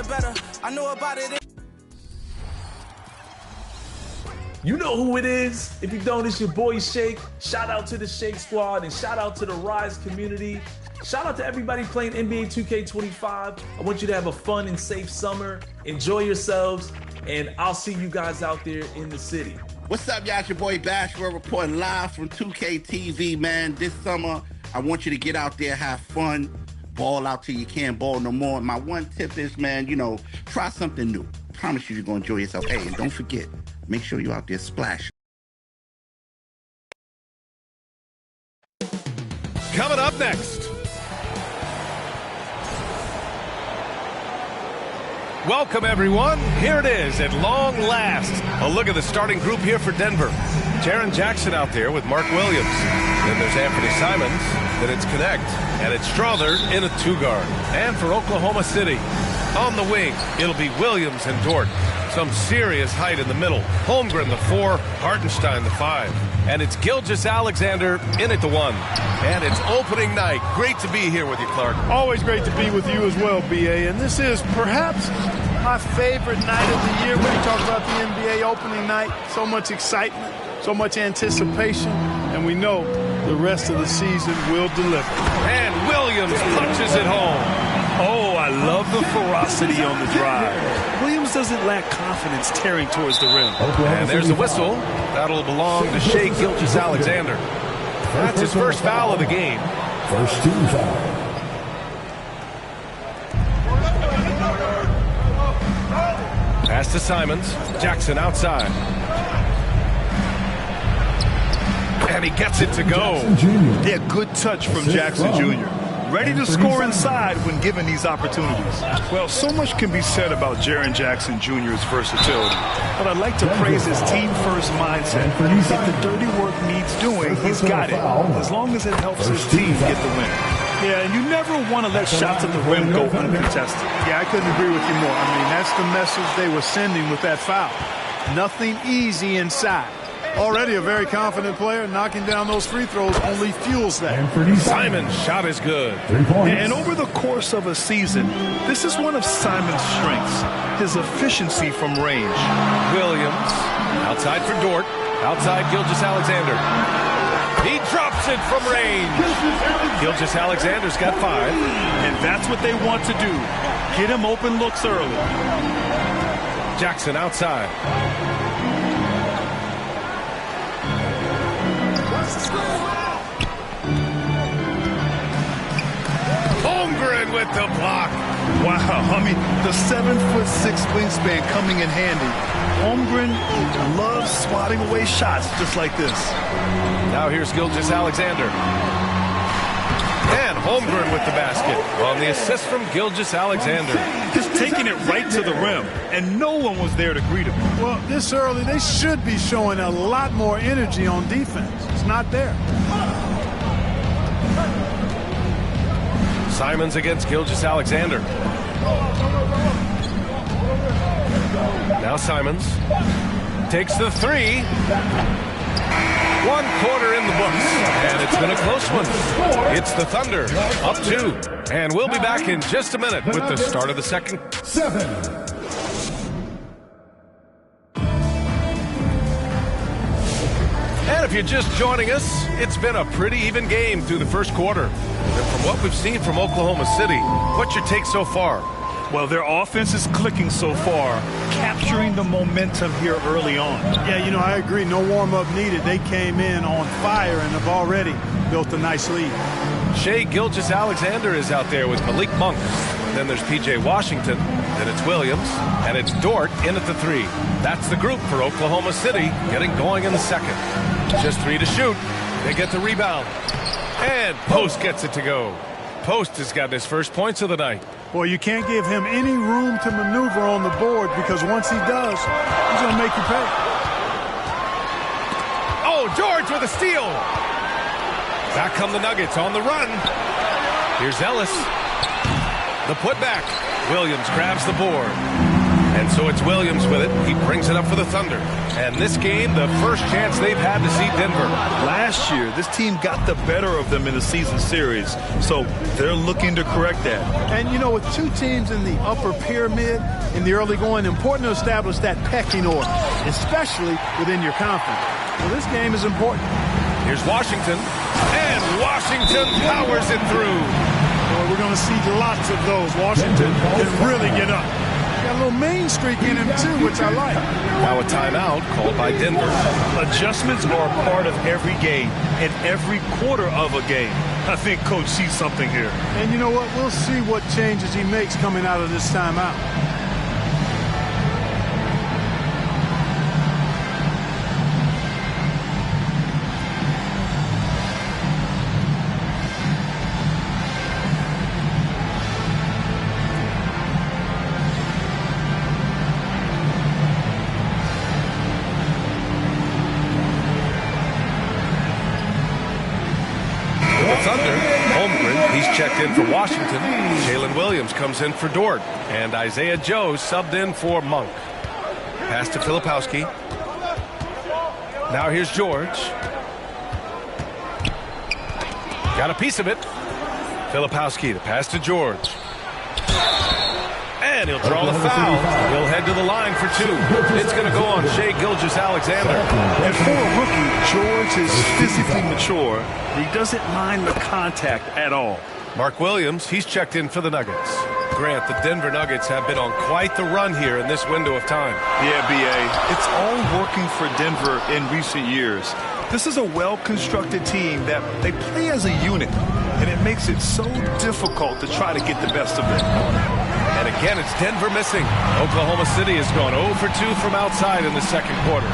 it better. I know about it. You know who it is. If you don't, it's your boy Shake. Shout out to the Shake Squad and shout out to the Rise community. Shout out to everybody playing NBA 2K25. I want you to have a fun and safe summer. Enjoy yourselves, and I'll see you guys out there in the city. What's up, y'all? It's your boy Bash. We're reporting live from 2K TV, man. This summer, I want you to get out there, have fun, ball out till you can't ball no more. My one tip is, man, try something new. Promise you, you're going to enjoy yourself. Hey, and don't forget, make sure you're out there splashing. Coming up next. Welcome, everyone. Here it is at long last. A look at the starting group here for Denver. Jaren Jackson out there with Mark Williams. Then there's Anthony Simons. Then it's Connect. And it's Strother in a two-guard. And for Oklahoma City, on the wing, it'll be Williams and Dort. Some serious height in the middle. Holmgren, the 4. Hartenstein, the 5. And it's Gilgeous-Alexander in at the 1. And it's opening night. Great to be here with you, Clark. Always great to be with you as well, B.A. And this is perhaps my favorite night of the year when you talk about the NBA opening night. So much excitement, so much anticipation, and we know the rest of the season will deliver. And Williams punches it home. Oh, I love the ferocity on the drive. Williams doesn't lack confidence tearing towards the rim. And there's the whistle. That'll belong to Shai Gilgeous-Alexander. That's his first foul of the game. First team foul. Pass to Simons. Jackson outside. And he gets it to go. Yeah, good touch from Jackson Jr. Ready to score inside when given these opportunities. Well, so much can be said about Jaren Jackson Jr.'s versatility, but I'd like to praise his team-first mindset. If the dirty work needs doing, he's got it, as long as it helps his team get the win. Yeah, and you never want to let shots at the rim go uncontested. Yeah, I couldn't agree with you more. I mean, that's the message they were sending with that foul. Nothing easy inside. Already a very confident player, knocking down those free throws only fuels that. Simon's shot is good. And over the course of a season, this is one of Simon's strengths, his efficiency from range. Williams, outside for Dort, outside Gilgeous-Alexander. He drops it from range. Gilgeous-Alexander's got 5. And that's what they want to do. Get him open looks early. Jackson outside. Holmgren with the block. Wow, I mean, the 7'6" wingspan coming in handy. Holmgren loves swatting away shots just like this. Now here's Gilgeous-Alexander. And Holmgren with the basket on the assist from Gilgeous-Alexander. Just taking it right to the rim, and no one was there to greet him. Well, this early, they should be showing a lot more energy on defense. It's not there. Simons against Gilgeous-Alexander. Now Simons takes the 3. 1 quarter in the books, and it's been a close one. It's the Thunder, up 2. And we'll be back in just a minute with the start of the second. 7. And if you're just joining us, it's been a pretty even game through the first quarter. And from what we've seen from Oklahoma City, what's your take so far? Well, their offense is clicking so far, capturing the momentum here early on. Yeah, I agree. No warm-up needed. They came in on fire and have already built a nice lead. Shai Gilgeous-Alexander is out there with Malik Monk. Then there's P.J. Washington. Then it's Williams. And it's Dort in at the 3. That's the group for Oklahoma City getting going in the second. Just 3 to shoot. They get the rebound. And Post gets it to go. Post has got his first points of the night. Boy, you can't give him any room to maneuver on the board because once he does, he's going to make you pay. Oh, George with a steal. Back come the Nuggets on the run. Here's Ellis. The putback. Williams grabs the board. And so it's Williams with it. He brings it up for the Thunder. And this game, the first chance they've had to see Denver. Last year, this team got the better of them in the season series, so they're looking to correct that. And, you know, with two teams in the upper pyramid in the early going, important to establish that pecking order, especially within your conference. Well, this game is important. Here's Washington, and Washington powers it through. Boy, we're going to see lots of those. Washington can really get up. Got a little main streak in him, too, which I like. Now a timeout called by Denver. Adjustments are a part of every game and every quarter of a game. I think Coach sees something here. And you know what? We'll see what changes he makes coming out of this timeout. Checked in for Washington. Jalen Williams comes in for Dort. And Isaiah Joe subbed in for Monk. Pass to Filipowski. Now here's George. Got a piece of it. Filipowski, the pass to George. And he'll draw the foul. He'll head to the line for two. It's going to go on Shai Gilgeous-Alexander. And for a rookie, George is physically mature. He doesn't mind the contact at all. Mark Williams, he's checked in for the Nuggets. Grant, the Denver Nuggets have been on quite the run here in this window of time. Yeah, B.A., it's all working for Denver in recent years. This is a well-constructed team that they play as a unit, and it makes it so difficult to try to get the best of them. And again, it's Denver missing. Oklahoma City has gone 0 for 2 from outside in the second quarter.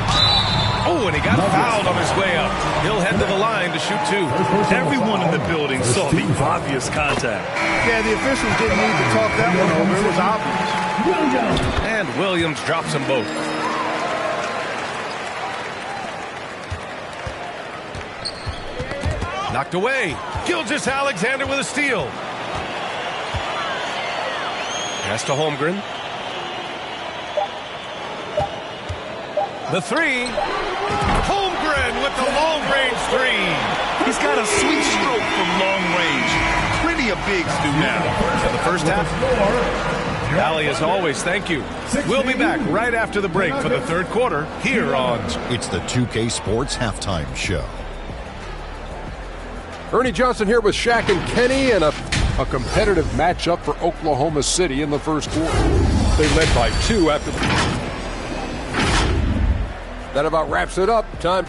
Oh, and he got fouled on his way up. He'll head to the line to shoot two. Everyone in the building saw the obvious contact. Yeah, the officials didn't need to talk that one over. It was obvious. And Williams drops them both. Knocked away. Gilgeous-Alexander with a steal. Pass to Holmgren. The three. Holmgren with the long-range three. He's got a sweet stroke from long range. Plenty of bigs do now. In the first half. Allie, as always, thank you. We'll be back right after the break for the third quarter here on... It's the 2K Sports Halftime Show. Ernie Johnson here with Shaq and Kenny, and a competitive matchup for Oklahoma City in the first quarter. They led by 2 after the... That about wraps it up. Time.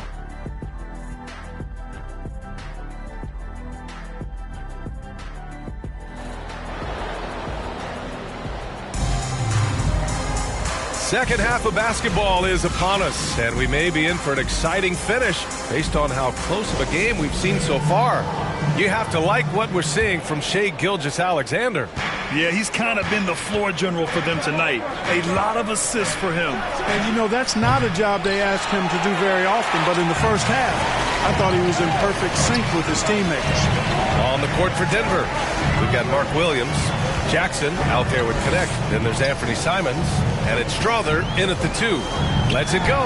Second half of basketball is upon us, and we may be in for an exciting finish based on how close of a game we've seen so far. You have to like what we're seeing from Shai Gilgeous-Alexander. Yeah, he's kind of been the floor general for them tonight. A lot of assists for him. And, you know, that's not a job they ask him to do very often, but in the first half, I thought he was in perfect sync with his teammates. On the court for Denver, we've got Mark Williams. Jackson out there with Connect. Then there's Anthony Simons. And it's Strother in at the 2. Lets it go.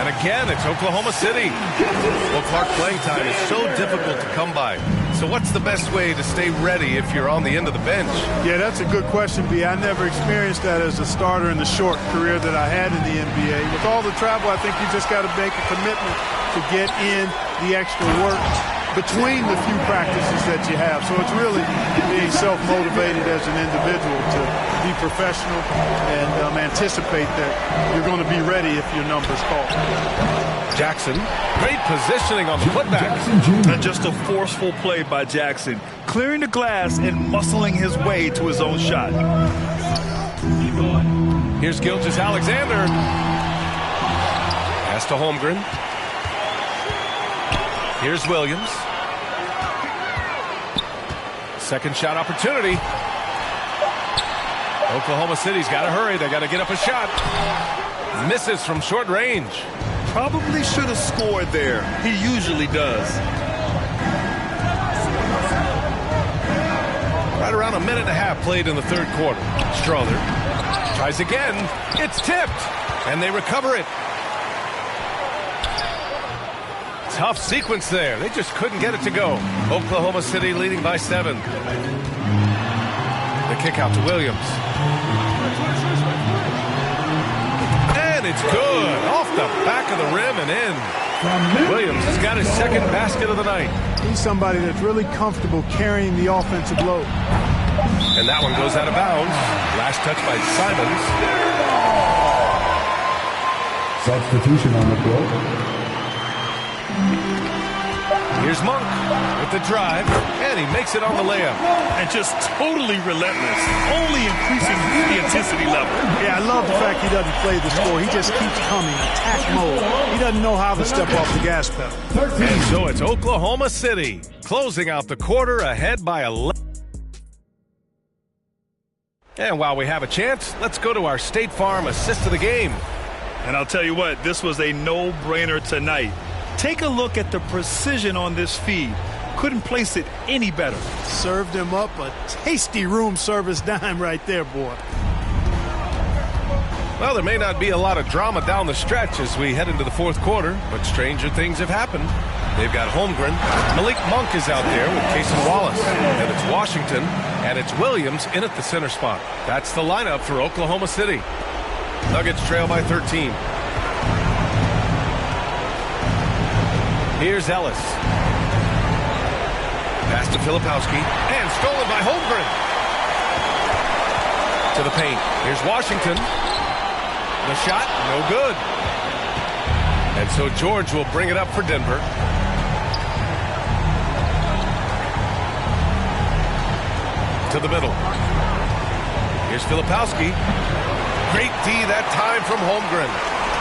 And again, it's Oklahoma City. Well, Clark, playing time is so difficult to come by. So what's the best way to stay ready if you're on the end of the bench? Yeah, that's a good question, B. I never experienced that as a starter in the short career that I had in the NBA. With all the travel, I think you just got to make a commitment to get in the extra work between the few practices that you have. So it's really being self-motivated as an individual to be professional and anticipate that you're going to be ready if your number's called. Jackson, great positioning on the putback. And just a forceful play by Jackson, clearing the glass and muscling his way to his own shot. Here's Gilgeous-Alexander. Pass to Holmgren. Here's Williams. Second shot opportunity. Oklahoma City's got to hurry. They got to get up a shot. Misses from short range. Probably should have scored there. He usually does. Right around a minute and a half played in the third quarter. Strother Tries again. It's tipped. And they recover it. Tough sequence there. They just couldn't get it to go. Oklahoma City leading by 7. The kick out to Williams. And it's good. Off the back of the rim and in. Williams has got his second basket of the night. He's somebody that's really comfortable carrying the offensive load. And that one goes out of bounds. Last touch by Simons. Substitution on the floor. Here's Monk with the drive, and he makes it on the layup. And just totally relentless, only increasing the intensity level. Yeah, I love the fact he doesn't play the score. He just keeps coming, attack mode. He doesn't know how to step off the gas pedal. And so it's Oklahoma City closing out the quarter ahead by 11. And while we have a chance, let's go to our State Farm assist of the game. And I'll tell you what, this was a no-brainer tonight. Take a look at the precision on this feed. Couldn't place it any better. Served him up a tasty room service dime right there, boy. Well, there may not be a lot of drama down the stretch as we head into the fourth quarter, but stranger things have happened. They've got Holmgren. Malik Monk is out there with Cason Wallace. And it's Washington, and it's Williams in at the center spot. That's the lineup for Oklahoma City. Nuggets trail by 13. Here's Ellis. Pass to Filipowski. And stolen by Holmgren. To the paint. Here's Washington. The shot, no good. And so George will bring it up for Denver. To the middle. Here's Filipowski. Great D that time from Holmgren.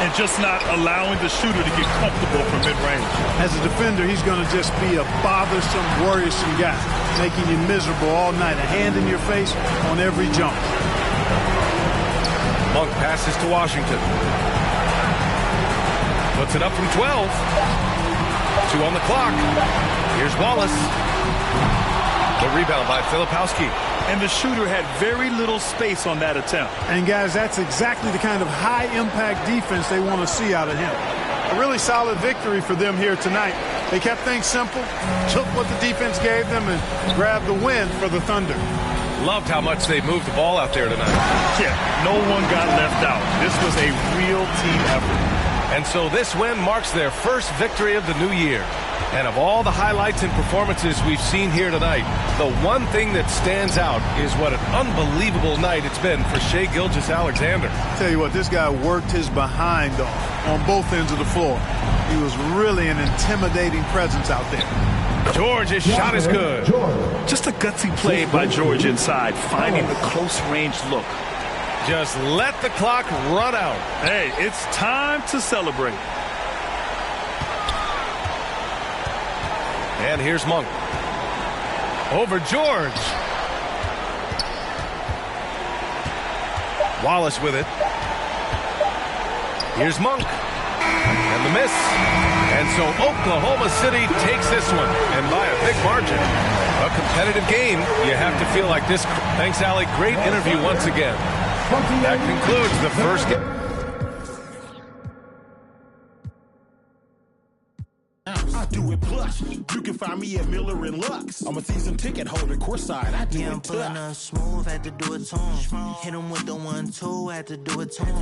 And just not allowing the shooter to get comfortable from mid-range. As a defender, he's going to just be a bothersome, worrisome guy, making you miserable all night. A hand in your face on every jump. Monk passes to Washington. Puts it up from 12. 2 on the clock. Here's Wallace. The rebound by Filipowski. And the shooter had very little space on that attempt. And, guys, that's exactly the kind of high-impact defense they want to see out of him. A really solid victory for them here tonight. They kept things simple, took what the defense gave them, and grabbed the win for the Thunder. Loved how much they moved the ball out there tonight. Yeah, no one got left out. This was a real team effort. And so this win marks their first victory of the new year. And of all the highlights and performances we've seen here tonight, the one thing that stands out is what an unbelievable night it's been for Shai Gilgeous-Alexander. Tell you what, this guy worked his behind off on both ends of the floor. He was really an intimidating presence out there. George's shot is good. Just a gutsy play by George inside, finding the close range look. Just let the clock run out. Hey, it's time to celebrate. And here's Monk. Over George. Wallace with it. Here's Monk. And the miss. And so Oklahoma City takes this one, and by a big margin. A competitive game. You have to feel like this. Thanks, Allie. Great interview once again. That concludes the first game. I do it plush. You can find me at Miller and Lux. I'm a season ticket holder, courtside. I do it pulling up smooth, had to do it to him. Hit him with the 1-2, had to do it to him.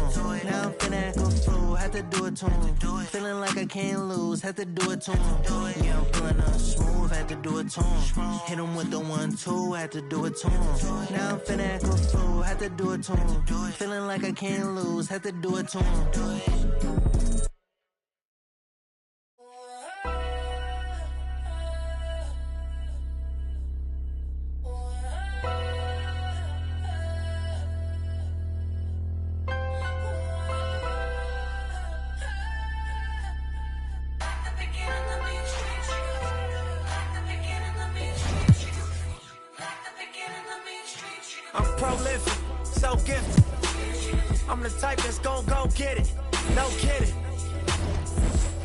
Now I'm finna act a fool, had to do it to him. Feeling like I can't lose, had to do it to him. Yeah, I'm pulling up smooth, had to do it to him. Hit him with the 1-2, had to do it to him. Now I'm finna act a fool, had to do it to him. Feeling like I can't lose, had to do it to him. I'm prolific, so gifted. I'm the type that's gon' go get it. No kidding.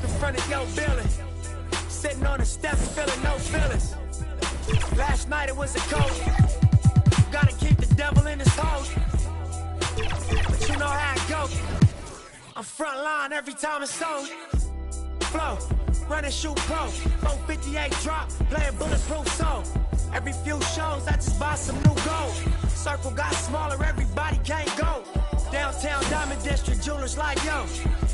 In front of your building. Sitting on the steps, feeling no feelings. Last night it was a cold. Gotta keep the devil in his hole. I'm front line every time it's on. Flow, run and shoot pro. 458 drop, playing bulletproof soul. Every few shows, I just buy some new gold. Circle got smaller, everybody can't go. Downtown Diamond District, jewelers like yo.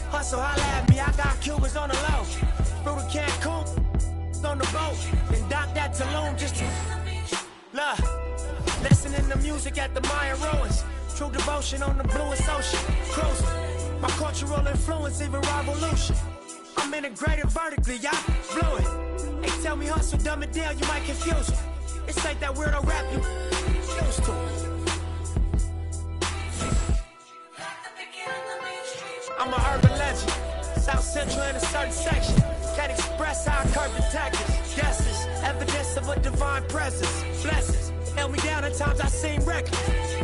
Hustle, holla at me, I got Cubans on the low. Through the Cancun, on the boat. Then dock that Tulum just to love. Listening to music at the Mayan ruins. True devotion on the bluest ocean. Cruising, my cultural influence, even revolution. I'm integrated vertically, y'all blew it. They tell me hustle, dumb it down, you might confuse me. It's like that weirdo rap you used to. I'm an urban legend, South Central in a certain section. Can't express how I curb the tactics. Guesses, evidence of a divine presence. Blessings, held me down at times I seem reckless.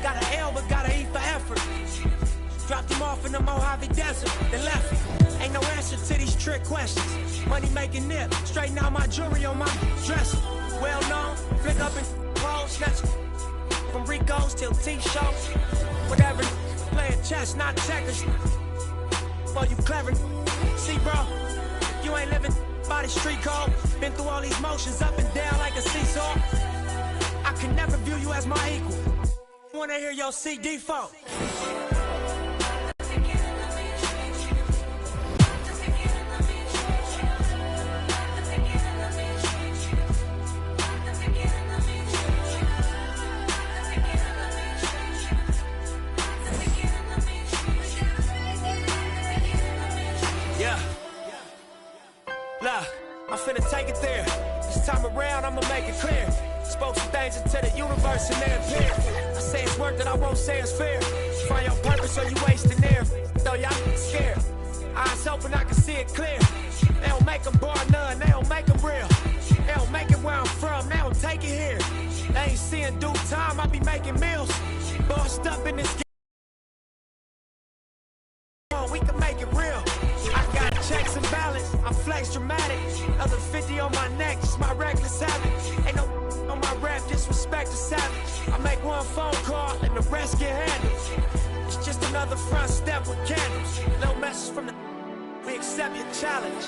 Got an L but got an E for effort. Dropped him off in the Mojave Desert, then left him. Ain't no answer to these trick questions. Money making nip, straighten out my jewelry on my dresser. Well known, flick up and roll, snatch from Rico's till T-shows. Whatever, playing chess, not checkers. Well, you clever. See, bro, you ain't living by the street code. Been through all these motions up and down like a seesaw. I can never view you as my equal. Wanna hear your CD folk. I'm finna take it there. This time around, I'ma make it clear. Spoke some things into the universe and they appear. I say it's work that I won't say it's fair. Find your purpose or you wasting there. Though y'all scared. Eyes open, I can see it clear. They don't make them bar none, they don't make them real. They don't make it where I'm from, they don't take it here. They ain't seeing due time, I be making meals. Bossed up in this game. We can make it real. I got checks and balance, I flex dramatic. Other 50 on my neck, just my reckless habit. Ain't no on my rap, disrespect the savage. I make one phone call and the rest get handled. It's just another front step with candles. No message from the, we accept your challenge.